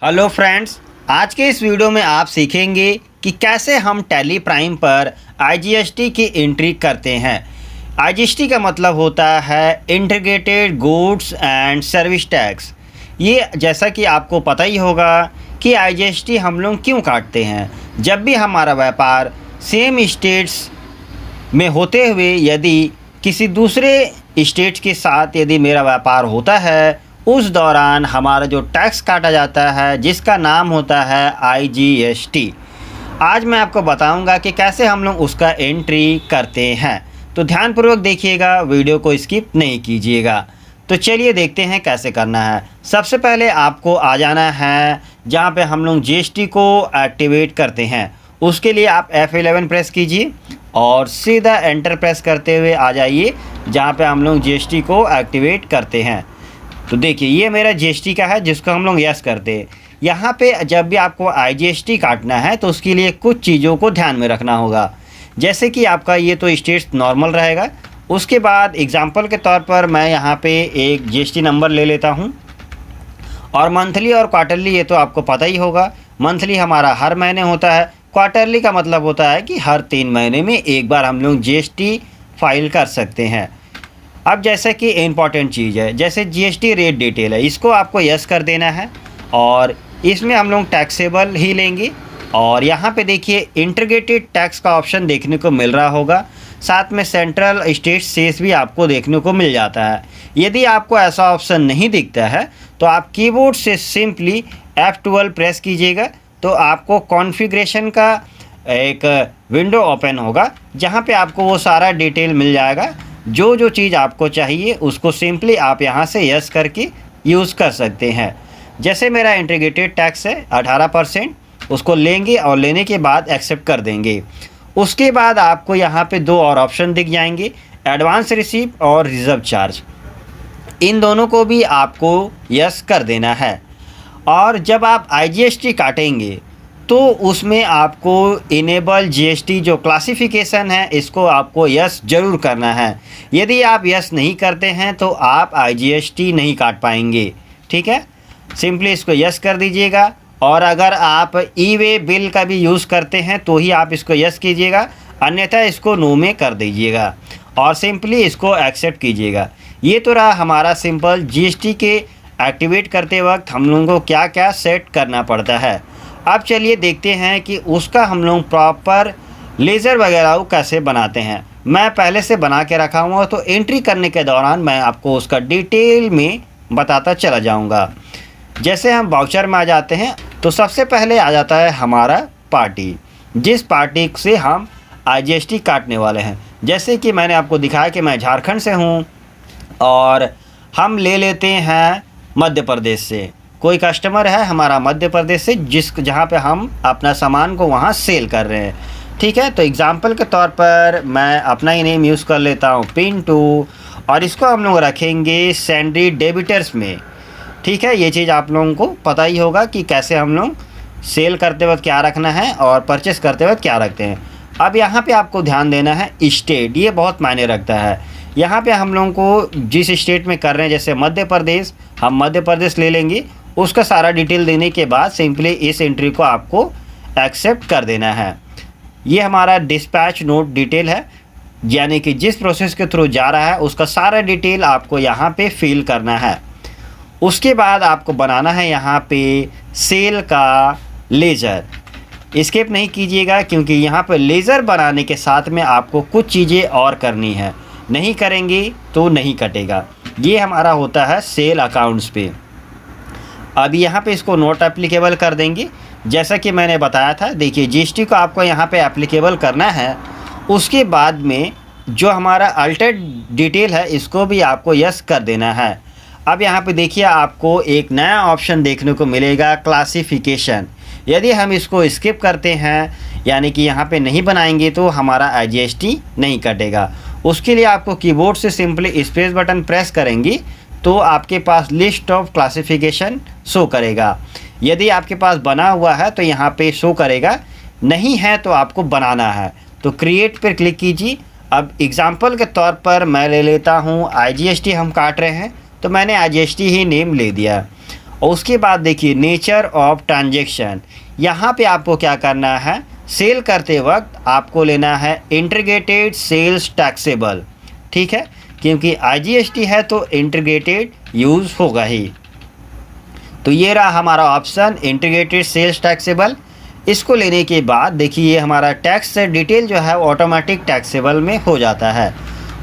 Hello friends, आज के इस वीडियो में आप सीखेंगे कि कैसे हम टैली प्राइम पर आईजीएसटी की एंट्री करते हैं। आईजीएसटी का मतलब होता है integrated goods and service tax. ये जैसा कि आपको पता ही होगा कि आईजीएसटी हम लोग क्यों काटते हैं। जब भी हमारा व्यापार सेम स्टेट्स में होते हुए यदि किसी दूसरे स्टेट के साथ यदि मेरा व्यापार होता है, उस दौरान हमारा जो टैक्स काटा जाता है जिसका नाम होता है आईजीएसटी। आज मैं आपको बताऊंगा कि कैसे हम लोग उसका एंट्री करते हैं, तो ध्यानपूर्वक देखिएगा, वीडियो को स्किप नहीं कीजिएगा। तो चलिए देखते हैं कैसे करना है। सबसे पहले आपको आ जाना है जहां पे हम लोग जीएसटी को एक्टिवेट करते हैं। उसके लिए आप F11 प्रेस कीजिए और सीधा एंटर प्रेस करते हुए आ जाइए जहां पे हम लोग जीएसटी को एक्टिवेट करते हैं। तो देखिए ये मेरा जीएसटी का है जिसको हम लोग यस करते हैं। यहाँ पे जब भी आपको आईजीएसटी काटना है तो उसके लिए कुछ चीज़ों को ध्यान में रखना होगा। जैसे कि आपका ये तो स्टेट नॉर्मल रहेगा। उसके बाद एग्जांपल के तौर पर मैं यहाँ पे एक जीएसटी नंबर ले लेता हूँ। और मंथली और क्वार्टरली ये तो आपको पता ही होगा। मंथली हमारा हर महीने होता है, क्वार्टरली का मतलब होता है कि हर 3 महीने में एक बार हम लोग जीएसटी फाइल कर सकते हैं। अब जैसे कि इम्पॉर्टेंट चीज़ है, जैसे जीएसटी रेट डिटेल है, इसको आपको यस कर देना है और इसमें हम लोग टैक्सेबल ही लेंगे। और यहाँ पे देखिए इंटीग्रेटेड टैक्स का ऑप्शन देखने को मिल रहा होगा, साथ में सेंट्रल स्टेट सेस भी आपको देखने को मिल जाता है। यदि आपको ऐसा ऑप्शन नहीं दिखता है तो आप कीबोर्ड से सिंपली F12 प्रेस कीजिएगा तो आपको कॉन्फ़िगरेशन का एक विंडो ओपन होगा जहाँ पे आपको वो सारा डिटेल मिल जाएगा। जो चीज़ आपको चाहिए उसको सिंपली आप यहाँ से यस करके यूज़ कर सकते हैं। जैसे मेरा इंटीग्रेटेड टैक्स है 18%, उसको लेंगे और लेने के बाद एक्सेप्ट कर देंगे। उसके बाद आपको यहाँ पे 2 और ऑप्शन दिख जाएंगे, एडवांस रिसीप्ट और रिजर्व चार्ज। इन दोनों को भी आपको यस कर देना है। और जब आप आईजीएसटी काटेंगे तो उसमें आपको इनेबल जीएसटी जो क्लासिफिकेशन है इसको आपको यस ज़रूर करना है। यदि आप यस नहीं करते हैं तो आप आईजीएसटी नहीं काट पाएंगे। ठीक है, सिंपली इसको यस कर दीजिएगा। और अगर आप ई वे बिल का भी यूज़ करते हैं तो ही आप इसको यस कीजिएगा, अन्यथा इसको नो में कर दीजिएगा और सिंपली इसको एक्सेप्ट कीजिएगा। ये तो रहा हमारा सिंपल जीएसटी के एक्टिवेट करते वक्त हम लोगों को क्या क्या सेट करना पड़ता है। अब चलिए देखते हैं कि उसका हम लोग प्रॉपर लेज़र वगैरह कैसे बनाते हैं। मैं पहले से बना के रखा हुआ हूँ, तो एंट्री करने के दौरान मैं आपको उसका डिटेल में बताता चला जाऊँगा। जैसे हम वाउचर में आ जाते हैं तो सबसे पहले आ जाता है हमारा पार्टी, जिस पार्टी से हम आईजीएसटी काटने वाले हैं। जैसे कि मैंने आपको दिखाया कि मैं झारखंड से हूँ और हम ले लेते हैं मध्य प्रदेश से। कोई कस्टमर है हमारा मध्य प्रदेश से जहाँ पे हम अपना सामान को वहाँ सेल कर रहे हैं। ठीक है, तो एग्जांपल के तौर पर मैं अपना ही नेम यूज़ कर लेता हूँ पिंटू, और इसको हम लोग रखेंगे सैंडी डेबिटर्स में। ठीक है, ये चीज़ आप लोगों को पता ही होगा कि कैसे हम लोग सेल करते वक्त क्या रखना है और परचेस करते वक्त क्या रखते हैं। अब यहाँ पे आपको ध्यान देना है स्टेट, ये बहुत मायने रखता है। यहाँ पे हम लोगों को जिस स्टेट में कर रहे हैं, जैसे मध्य प्रदेश, हम मध्य प्रदेश ले लेंगे। उसका सारा डिटेल देने के बाद सिंपली इस एंट्री को आपको एक्सेप्ट कर देना है। ये हमारा डिस्पैच नोट डिटेल है, यानी कि जिस प्रोसेस के थ्रू जा रहा है उसका सारा डिटेल आपको यहाँ पे फिल करना है। उसके बाद आपको बनाना है यहाँ पे सेल का लेज़र। स्किप नहीं कीजिएगा क्योंकि यहाँ पे लेज़र बनाने के साथ में आपको कुछ चीज़ें और करनी है, नहीं करेंगे तो नहीं कटेगा। ये हमारा होता है सेल अकाउंट्स पे। अब यहाँ पे इसको नोट एप्लीकेबल कर देंगे जैसा कि मैंने बताया था। देखिए जीएसटी को आपको यहाँ पे एप्लीकेबल करना है। उसके बाद में जो हमारा अल्टर्ड डिटेल है इसको भी आपको यस कर देना है। अब यहाँ पे देखिए आपको एक नया ऑप्शन देखने को मिलेगा, क्लासिफिकेशन। यदि हम इसको स्किप करते हैं यानी कि यहाँ पे नहीं बनाएंगे तो हमारा आईजीएसटी नहीं कटेगा। उसके लिए आपको कीबोर्ड से सिंपली स्पेस बटन प्रेस करेंगे तो आपके पास लिस्ट ऑफ क्लासिफिकेशन शो करेगा। यदि आपके पास बना हुआ है तो यहाँ पे शो करेगा, नहीं है तो आपको बनाना है तो क्रिएट पर क्लिक कीजिए। अब एग्जांपल के तौर पर मैं ले लेता हूँ आईजीएसटी हम काट रहे हैं तो मैंने आईजीएसटी ही नेम ले दिया। और उसके बाद देखिए नेचर ऑफ ट्रांजैक्शन, यहाँ पे आपको क्या करना है, सेल करते वक्त आपको लेना है इंटीग्रेटेड सेल्स टैक्सेबल, ठीक है, क्योंकि IGST है तो इंटीग्रेटेड यूज़ होगा ही। तो ये रहा हमारा ऑप्शन इंटीग्रेटेड सेल्स टैक्सेबल। इसको लेने के बाद देखिए ये हमारा टैक्स डिटेल जो है ऑटोमेटिक टैक्सेबल में हो जाता है।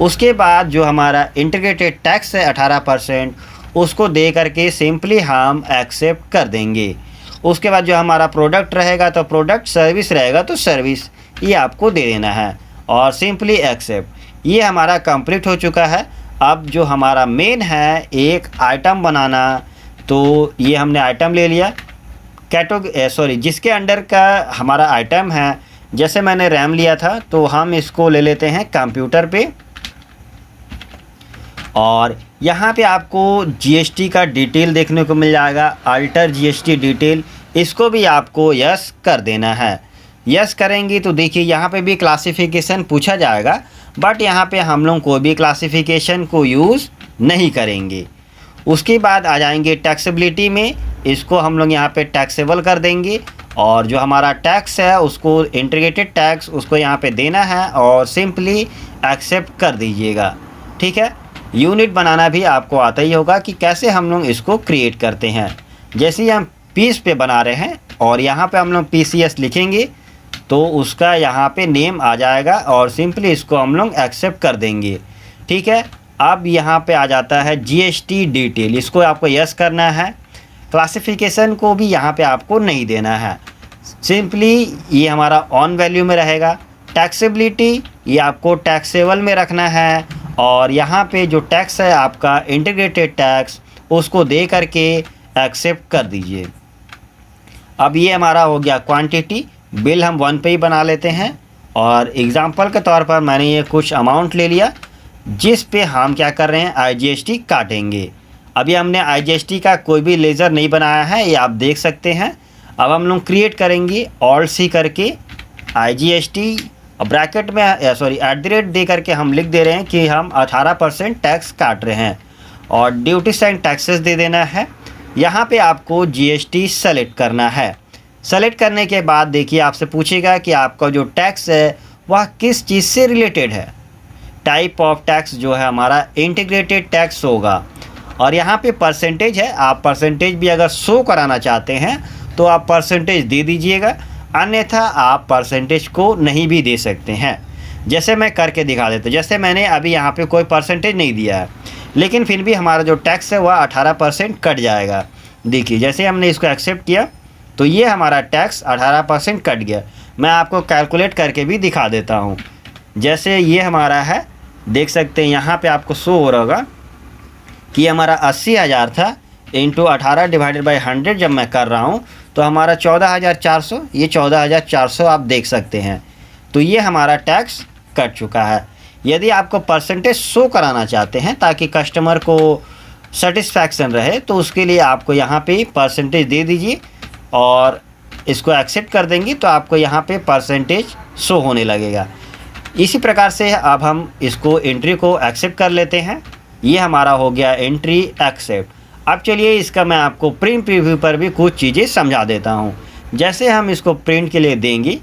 उसके बाद जो हमारा इंटीग्रेटेड टैक्स है 18%, उसको दे करके सिंपली हम एक्सेप्ट कर देंगे। उसके बाद जो हमारा प्रोडक्ट रहेगा तो प्रोडक्ट, सर्विस रहेगा तो सर्विस, ये आपको दे देना है और सिंपली एक्सेप्ट। ये हमारा कंप्लीट हो चुका है। अब जो हमारा मेन है एक आइटम बनाना, तो ये हमने आइटम ले लिया जिसके अंडर का हमारा आइटम है। जैसे मैंने रैम लिया था तो हम इसको ले लेते हैं कंप्यूटर पे, और यहाँ पे आपको GST का डिटेल देखने को मिल जाएगा, अल्टर GST डिटेल, इसको भी आपको यस कर देना है। यस करेंगे तो देखिए यहाँ पे भी क्लासिफिकेशन पूछा जाएगा, बट यहाँ पे हम लोग कोई भी क्लासिफिकेशन को यूज़ नहीं करेंगे। उसके बाद आ जाएंगे टैक्सेबिलिटी में, इसको हम लोग यहाँ पे टैक्सेबल कर देंगे, और जो हमारा टैक्स है उसको इंटीग्रेटेड टैक्स उसको यहाँ पे देना है और सिंपली एक्सेप्ट कर दीजिएगा, ठीक है। यूनिट बनाना भी आपको आता ही होगा कि कैसे हम लोग इसको क्रिएट करते हैं। जैसे ही हम पीस पे बना रहे हैं और यहाँ पे हम लोग PCS लिखेंगे तो उसका यहाँ पे नेम आ जाएगा और सिंपली इसको हम लोग एक्सेप्ट कर देंगे, ठीक है। अब यहाँ पे आ जाता है GST डिटेल, इसको आपको यस करना है। क्लासिफिकेशन को भी यहाँ पे आपको नहीं देना है, सिंपली ये हमारा ऑन वैल्यू में रहेगा। टैक्सेबिलिटी ये आपको टैक्सेबल में रखना है, और यहाँ पे जो टैक्स है आपका इंटीग्रेटेड टैक्स उसको दे करके एक्सेप्ट कर दीजिए। अब ये हमारा हो गया क्वांटिटी। बिल हम 1 पे ही बना लेते हैं, और एग्ज़ाम्पल के तौर पर मैंने ये कुछ अमाउंट ले लिया जिस पे हम क्या कर रहे हैं IGST काटेंगे। अभी हमने IGST का कोई भी लेज़र नहीं बनाया है, ये आप देख सकते हैं। अब हम लोग क्रिएट करेंगे Alt+C करके IGST, ब्रैकेट में @ दे करके हम लिख दे रहे हैं कि हम 18% टैक्स काट रहे हैं, और ड्यूटी साइन टैक्सेस दे देना है। यहाँ पे आपको GST सेलेक्ट करना है। सेलेक्ट करने के बाद देखिए आपसे पूछेगा कि आपका जो टैक्स है वह किस चीज़ से रिलेटेड है। टाइप ऑफ टैक्स जो है हमारा इंटीग्रेटेड टैक्स होगा, और यहाँ पे परसेंटेज है, आप परसेंटेज भी अगर शो कराना चाहते हैं तो आप परसेंटेज दे दीजिएगा, अन्यथा आप परसेंटेज को नहीं भी दे सकते हैं। जैसे मैं करके दिखा देता हूँ, जैसे मैंने अभी यहाँ पे कोई परसेंटेज नहीं दिया है, लेकिन फिर भी हमारा जो टैक्स है वह 18% कट जाएगा। देखिए जैसे हमने इसको एक्सेप्ट किया तो ये हमारा टैक्स 18% कट गया। मैं आपको कैलकुलेट करके भी दिखा देता हूँ। जैसे ये हमारा है, देख सकते हैं यहाँ पे आपको शो हो रहा होगा कि हमारा 80,000 था, इंटू 18 डिवाइडेड बाई 100 जब मैं कर रहा हूँ तो हमारा 14,400, ये 14,400 आप देख सकते हैं। तो ये हमारा टैक्स कट चुका है। यदि आपको परसेंटेज शो कराना चाहते हैं ताकि कस्टमर को सेटिस्फैक्शन रहे, तो उसके लिए आपको यहाँ पे परसेंटेज दे दीजिए और इसको एक्सेप्ट कर देंगे तो आपको यहाँ पे परसेंटेज शो होने लगेगा। इसी प्रकार से अब हम इसको एंट्री को एक्सेप्ट कर लेते हैं। ये हमारा हो गया एंट्री एक्सेप्ट। अब चलिए इसका मैं आपको प्रिंट प्रीव्यू पर भी कुछ चीज़ें समझा देता हूँ। जैसे हम इसको प्रिंट के लिए देंगे,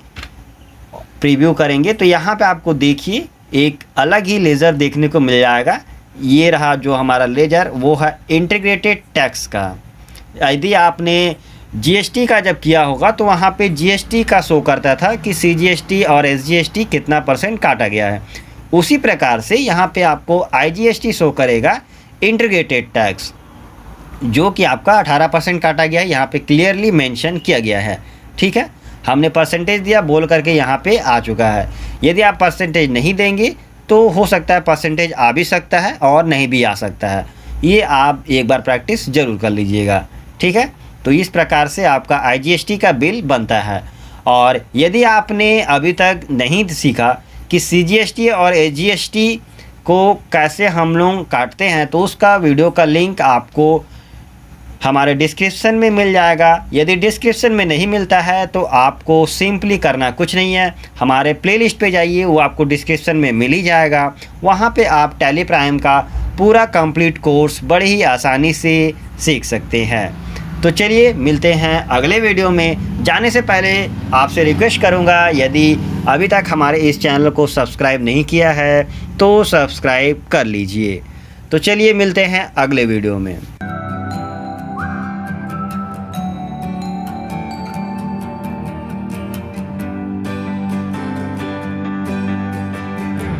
प्रीव्यू करेंगे, तो यहाँ पे आपको देखिए एक अलग ही लेज़र देखने को मिल जाएगा। ये रहा जो हमारा लेज़र, वो है इंटीग्रेटेड टैक्स का। यदि आपने GST का जब किया होगा तो वहाँ पे GST का शो करता था कि CGST और SGST कितना % काटा गया है। उसी प्रकार से यहाँ पे आपको IGST शो करेगा, इंटीग्रेटेड टैक्स, जो कि आपका 18% काटा गया है। यहाँ पे क्लियरली मेंशन किया गया है, ठीक है। हमने परसेंटेज दिया बोल करके यहाँ पे आ चुका है। यदि आप परसेंटेज नहीं देंगे तो हो सकता है परसेंटेज आ भी सकता है और नहीं भी आ सकता है। ये आप एक बार प्रैक्टिस ज़रूर कर लीजिएगा, ठीक है। तो इस प्रकार से आपका IGST का बिल बनता है। और यदि आपने अभी तक नहीं सीखा कि CGST और SGST को कैसे हम लोग काटते हैं, तो उसका वीडियो का लिंक आपको हमारे डिस्क्रिप्शन में मिल जाएगा। यदि डिस्क्रिप्शन में नहीं मिलता है तो आपको सिंपली करना कुछ नहीं है, हमारे प्लेलिस्ट पे जाइए, वो आपको डिस्क्रिप्शन में मिल ही जाएगा। वहाँ पे आप टैली प्राइम का पूरा कंप्लीट कोर्स बड़े ही आसानी से सीख सकते हैं। तो चलिए मिलते हैं अगले वीडियो में। जाने से पहले आपसे रिक्वेस्ट करूंगा, यदि अभी तक हमारे इस चैनल को सब्सक्राइब नहीं किया है तो सब्सक्राइब कर लीजिए। तो चलिए मिलते हैं अगले वीडियो में।